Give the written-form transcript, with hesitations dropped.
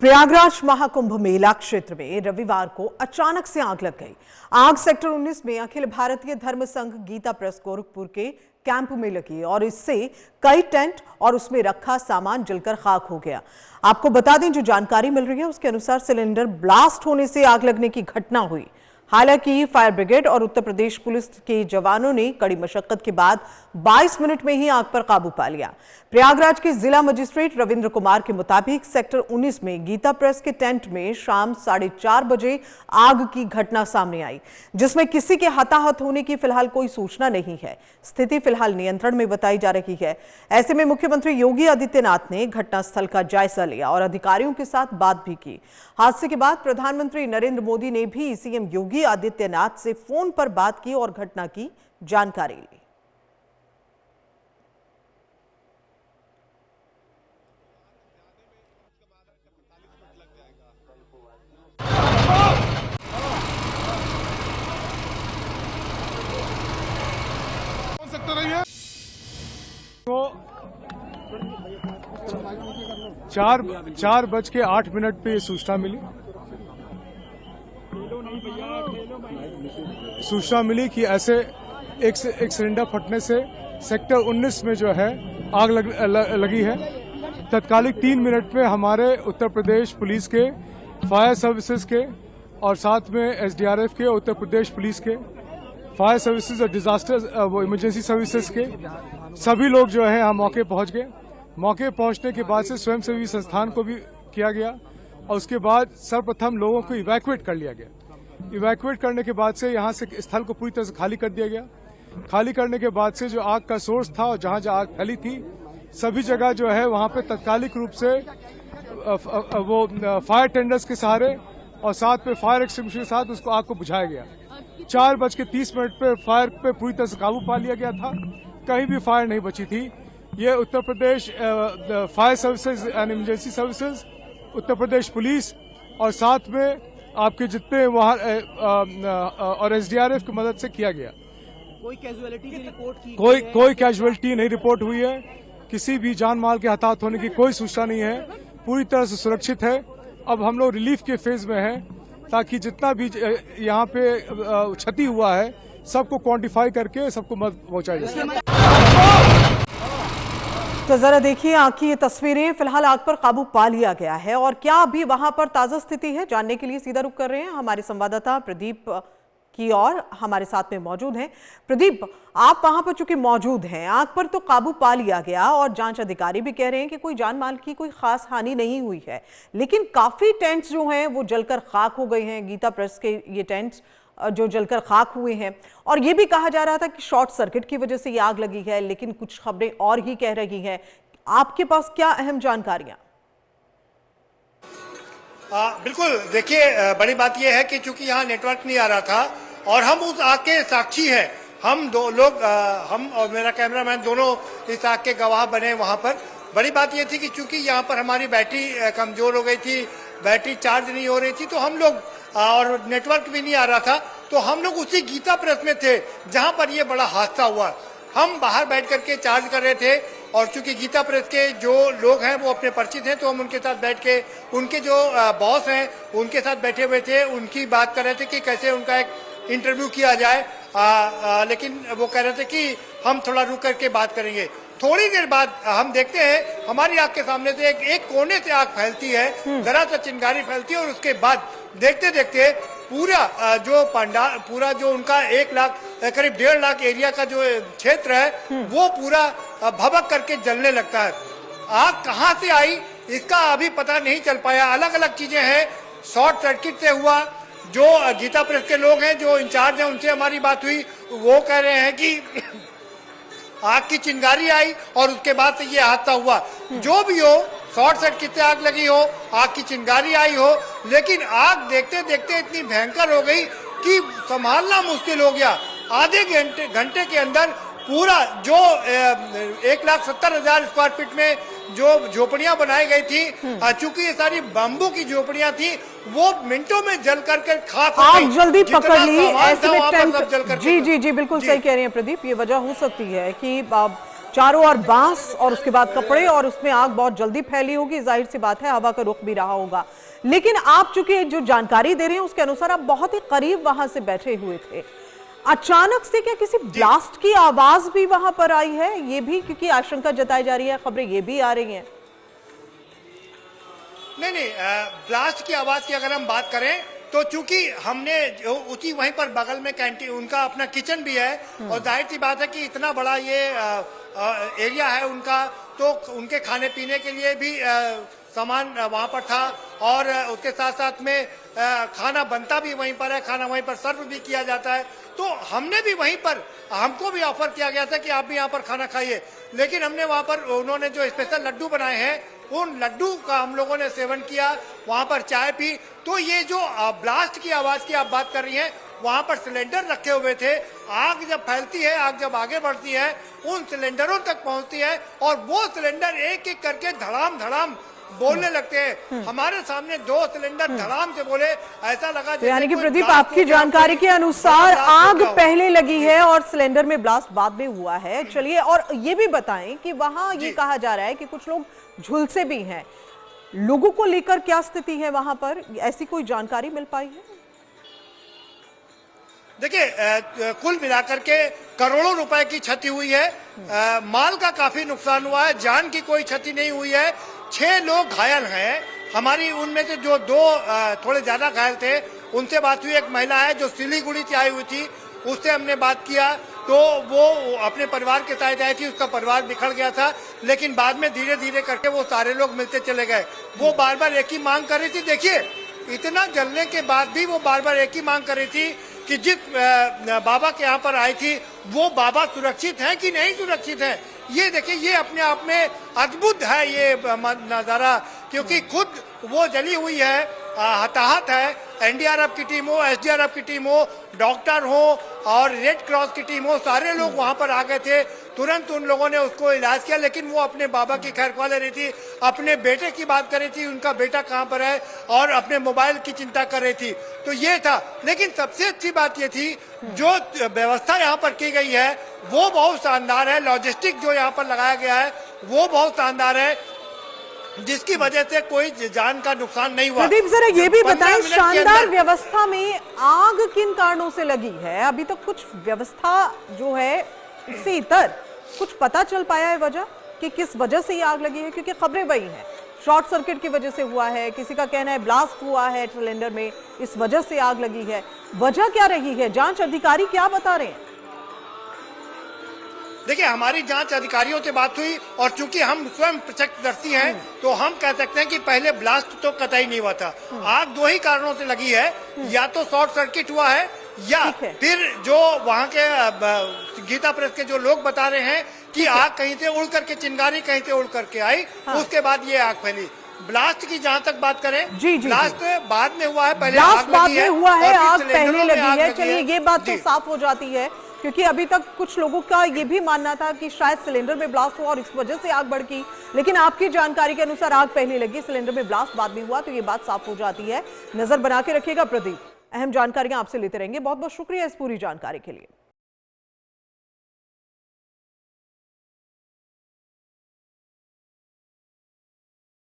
प्रयागराज महाकुंभ मेला क्षेत्र में रविवार को अचानक से आग लग गई। आग सेक्टर 19 में अखिल भारतीय धर्म संघ गीता प्रेस गोरखपुर के कैंप में लगी और इससे कई टेंट और उसमें रखा सामान जलकर खाक हो गया। आपको बता दें, जो जानकारी मिल रही है उसके अनुसार सिलेंडर ब्लास्ट होने से आग लगने की घटना हुई। हालांकि फायर ब्रिगेड और उत्तर प्रदेश पुलिस के जवानों ने कड़ी मशक्कत के बाद 22 मिनट में ही आग पर काबू पा लिया। प्रयागराज के जिला मजिस्ट्रेट रविंद्र कुमार के मुताबिक सेक्टर 19 में गीता प्रेस के टेंट में शाम 4:30 बजे आग की घटना सामने आई, जिसमें किसी के हताहत होने की फिलहाल कोई सूचना नहीं है। स्थिति फिलहाल नियंत्रण में बताई जा रही है। ऐसे में मुख्यमंत्री योगी आदित्यनाथ ने घटनास्थल का जायजा लिया और अधिकारियों के साथ बात भी की। हादसे के बाद प्रधानमंत्री नरेंद्र मोदी ने भी सीएम योगी आदित्यनाथ से फोन पर बात की और घटना की जानकारी ली। तो 4:08 पे ये सूचना मिली कि ऐसे एक सिलेंडर फटने से सेक्टर 19 में जो है आग लगी है। तत्कालिक 3 मिनट में हमारे उत्तर प्रदेश पुलिस के, फायर सर्विसेज के और साथ में एसडीआरएफ के, उत्तर प्रदेश पुलिस के, फायर सर्विसेज और डिजास्टर वो इमरजेंसी सर्विसेज के सभी लोग जो है हम मौके पहुंच गए। मौके पहुंचने के बाद से स्वयंसेवी संस्थान को भी किया गया और उसके बाद सर्वप्रथम लोगों को इवैक्यूएट कर लिया गया। इवैक्यूएट करने के बाद से यहां से स्थल को पूरी तरह से खाली कर दिया गया। खाली करने के बाद से जो आग का सोर्स था और जहां जहां आग फैली थी सभी जगह जो है वहां पे तत्कालिक रूप से वो फायर टेंडर्स के सहारे और साथ में फायर एक्सटिंग्विशर के साथ उसको आग को बुझाया गया। 4:30 पे फायर पे पूरी तरह से काबू पा लिया गया था। कहीं भी फायर नहीं बची थी। ये Uttar Pradesh fire services and emergency services, Uttar Pradesh police और साथ में आपके जितने वहां और एसडीआरएफ की मदद से किया गया। कोई कैजुअलिटी की रिपोर्ट की? कोई कैजुअलिटी नहीं रिपोर्ट हुई है। किसी भी जान माल के हताहत होने की कोई सूचना नहीं है। पूरी तरह से सुरक्षित है। अब हम लोग रिलीफ के फेज में हैं ताकि जितना भी यहाँ पे क्षति हुआ है सबको क्वांटिफाई करके सबको मदद पहुंचाई जाए। तो जरा देखिए आग की ये तस्वीरें। फिलहाल आग पर काबू पा लिया गया है और क्या अभी वहां पर ताजा स्थिति है, जानने के लिए सीधा रुख कर रहे हैं हमारे संवाददाता प्रदीप की और हमारे साथ में मौजूद हैं। प्रदीप, आप वहां पर चूंकि मौजूद हैं, आग पर तो काबू पा लिया गया और जांच अधिकारी भी कह रहे हैं कि कोई जान माल की कोई खास हानि नहीं हुई है, लेकिन काफी टेंट्स जो हैं वो जलकर खाक हो गए हैं। गीता प्रेस के ये टेंट्स जो जलकर खाक हुए हैं और ये भी कहा जा रहा था कि शॉर्ट सर्किट की वजह से ये आग लगी है, लेकिन कुछ खबरें और ही कह रही हैं। आपके पास क्या अहम जानकारियां? बिल्कुल, देखिए बड़ी बात यह है कि चूंकि यहाँ नेटवर्क नहीं आ रहा था और हम उस आग के साक्षी हैं। हम दो लोग हम और मेरा कैमरामैन दोनों इस आग के गवाह बने वहां पर। बड़ी बात यह थी कि चूंकि यहाँ पर हमारी बैटरी कमजोर हो गई थी, बैटरी चार्ज नहीं हो रही थी, तो हम लोग और नेटवर्क भी नहीं आ रहा था, तो हम लोग उसी गीता प्रेस में थे जहां पर ये बड़ा हादसा हुआ। हम बाहर बैठ करके चार्ज कर रहे थे और चूंकि गीता प्रेस के जो लोग हैं वो अपने परिचित हैं, तो हम उनके साथ बैठ के उनके जो बॉस हैं उनके साथ बैठे हुए थे, उनकी बात कर रहे थे कि कैसे उनका एक इंटरव्यू किया जाए। लेकिन वो कह रहे थे कि हम थोड़ा रुक करके बात करेंगे। थोड़ी देर बाद हम देखते हैं हमारी आग के सामने से एक कोने से आग फैलती है, जरा सा चिंगारी फैलती है और उसके बाद देखते देखते पूरा जो पंडाल, पूरा जो उनका 1 लाख करीब 1.5 लाख एरिया का जो क्षेत्र है वो पूरा भभक करके जलने लगता है। आग कहाँ से आई इसका अभी पता नहीं चल पाया। अलग अलग चीजें हैं, शॉर्ट सर्किट से हुआ। जो गीता प्रेस के लोग हैं जो इंचार्ज हैं उनसे हमारी बात हुई, वो कह रहे हैं कि आग की चिंगारी आई और उसके बाद से ये हादसा हुआ। जो भी हो, शॉर्ट सर्किट से आग लगी हो, आग की चिंगारी आई हो, लेकिन आग देखते देखते इतनी भयंकर हो गई कि संभालना मुश्किल हो गया। आधे घंटे के अंदर पूरा जो 1,70,000 स्क्वायर फीट में जो झोपड़ियां बनाई गई थी, चूंकि ये सारी बम्बू की झोपड़ियां थी, वो मिनटों में जल करके खाक हो गई। आग जल्दी पकड़ ली ऐसे में टेंट। जल करके जी जी जी बिल्कुल सही कह रहे हैं प्रदीप। ये वजह हो सकती है कि चारों ओर बांस और उसके बाद कपड़े, और उसमें आग बहुत जल्दी फैली होगी। जाहिर सी बात है हवा का रुख भी रहा होगा। लेकिन आप चूंकि जो जानकारी दे रहे हैं उसके अनुसार आप बहुत ही करीब वहां से बैठे हुए थे, अचानक से क्या किसी ब्लास्ट की आवाज भी वहां पर आई है? ये भी क्योंकि आशंका जताई जा रही है, खबरें ये भी आ रही हैं। नहीं, ब्लास्ट की आवाज की अगर हम बात करें तो चूंकि हमने उसी वहीं पर बगल में कैंटीन, उनका अपना किचन भी है, और जाहिर सी बात है कि इतना बड़ा ये एरिया है उनका, तो उनके खाने पीने के लिए भी सामान वहां पर था, और उसके साथ साथ में खाना बनता भी वहीं पर है, खाना वहीं पर सर्व भी किया जाता है। तो हमने भी वहीं पर, हमको भी ऑफर किया गया था कि आप भी यहाँ पर खाना खाइए, लेकिन हमने वहाँ पर, उन्होंने जो स्पेशल लड्डू बनाए हैं उन लड्डू का हम लोगों ने सेवन किया, वहाँ पर चाय पी। तो ये जो ब्लास्ट की आवाज की आप बात कर रही हैं, वहाँ पर सिलेंडर रखे हुए थे। आग जब फैलती है, आग जब आगे बढ़ती है, उन सिलेंडरों तक पहुँचती है, और वो सिलेंडर एक एक करके धड़ाम धड़ाम बोलने लगते हैं। हमारे सामने 2 सिलेंडर धड़ाम से बोले, ऐसा लगा तो यानी कि प्रदीप, आपकी जानकारी के अनुसार आग पहले लगी है और सिलेंडर में ब्लास्ट बाद में हुआ है। चलिए, और ये भी बताएं कि वहां ये कहा जा रहा है कि कुछ लोग झुलसे भी हैं, लोगों को लेकर क्या स्थिति है वहां पर? ऐसी कोई जानकारी मिल पाई है? देखिए, कुल मिलाकर के करोड़ों रुपए की क्षति हुई है। माल का काफी नुकसान हुआ है, जान की कोई क्षति नहीं हुई है। 6 लोग घायल हैं। हमारी उनमें से जो 2 थोड़े ज्यादा घायल थे, उनसे बात हुई। एक महिला है जो सिलीगुड़ी से आई हुई थी, उससे हमने बात किया, तो वो अपने परिवार के साथ आई थी, उसका परिवार बिखर गया था, लेकिन बाद में धीरे धीरे करके वो सारे लोग मिलते चले गए। वो बार बार एक ही मांग कर रही थी। देखिए, इतना जलने के बाद भी वो बार बार एक ही मांग कर रही थी कि जिस बाबा के यहाँ पर आई थी, वो बाबा सुरक्षित हैं कि नहीं सुरक्षित हैं। ये देखिए, ये अपने आप में अद्भुत है ये नजारा, क्योंकि खुद वो जली हुई है, हताहत है। एनडीआरएफ की टीम हो, एसडीआरएफ की टीम हो, डॉक्टर हो और रेड क्रॉस की टीम हो, सारे लोग वहां पर आ गए थे। तुरंत उन लोगों ने उसको इलाज किया, लेकिन वो अपने बाबा की खैरख्वाह ले रही थी, अपने बेटे की बात कर रही थी, उनका बेटा कहाँ पर है, और अपने मोबाइल की चिंता कर रही थी। तो ये था। लेकिन सबसे अच्छी बात ये थी, जो व्यवस्था यहाँ पर की गई है वो बहुत शानदार है। लॉजिस्टिक जो यहाँ पर लगाया गया है वो बहुत शानदार है, जिसकी वजह से कोई जान का नुकसान नहीं हुआ। प्रदीप, जरा ये भी बताएं, शानदार व्यवस्था में आग किन कारणों से लगी है? अभी तक कुछ व्यवस्था जो है उससे इतर कुछ पता चल पाया है वजह कि किस वजह से ये आग लगी है? क्योंकि खबरें वही हैं, शॉर्ट सर्किट की वजह से हुआ है, किसी का कहना है ब्लास्ट हुआ है सिलेंडर में, इस वजह से आग लगी है। वजह क्या रही है? जांच अधिकारी क्या बता रहे हैं? देखिए, हमारी जांच अधिकारियों से बात हुई, और चूंकि हम स्वयं प्रत्यक्षदर्शी हैं, तो हम कह सकते हैं कि पहले ब्लास्ट तो कतई नहीं हुआ था। आग 2 ही कारणों से लगी है, या तो शॉर्ट सर्किट हुआ है, या फिर जो वहां के गीता प्रेस के जो लोग बता रहे हैं कि आग कहीं से उड़ करके, चिंगारी कहीं से उड़ करके आई, उसके बाद ये आग फैली। ब्लास्ट की जहां तक बात करें, ब्लास्ट बाद में हुआ है, पहले ब्लास्ट बाद में हुआ है, आग पहले लगी है। चलिए, ये बात तो जी। साफ हो जाती है, क्योंकि अभी तक कुछ लोगों का ये भी मानना था कि शायद सिलेंडर में ब्लास्ट हुआ और इस वजह से आग भड़की, लेकिन आपकी जानकारी के अनुसार आग पहले लगी, सिलेंडर में ब्लास्ट बाद में हुआ, तो ये बात साफ हो जाती है। नजर बना के रखिएगा प्रदीप, अहम जानकारियां आपसे लेते रहेंगे। बहुत बहुत शुक्रिया इस पूरी जानकारी के लिए।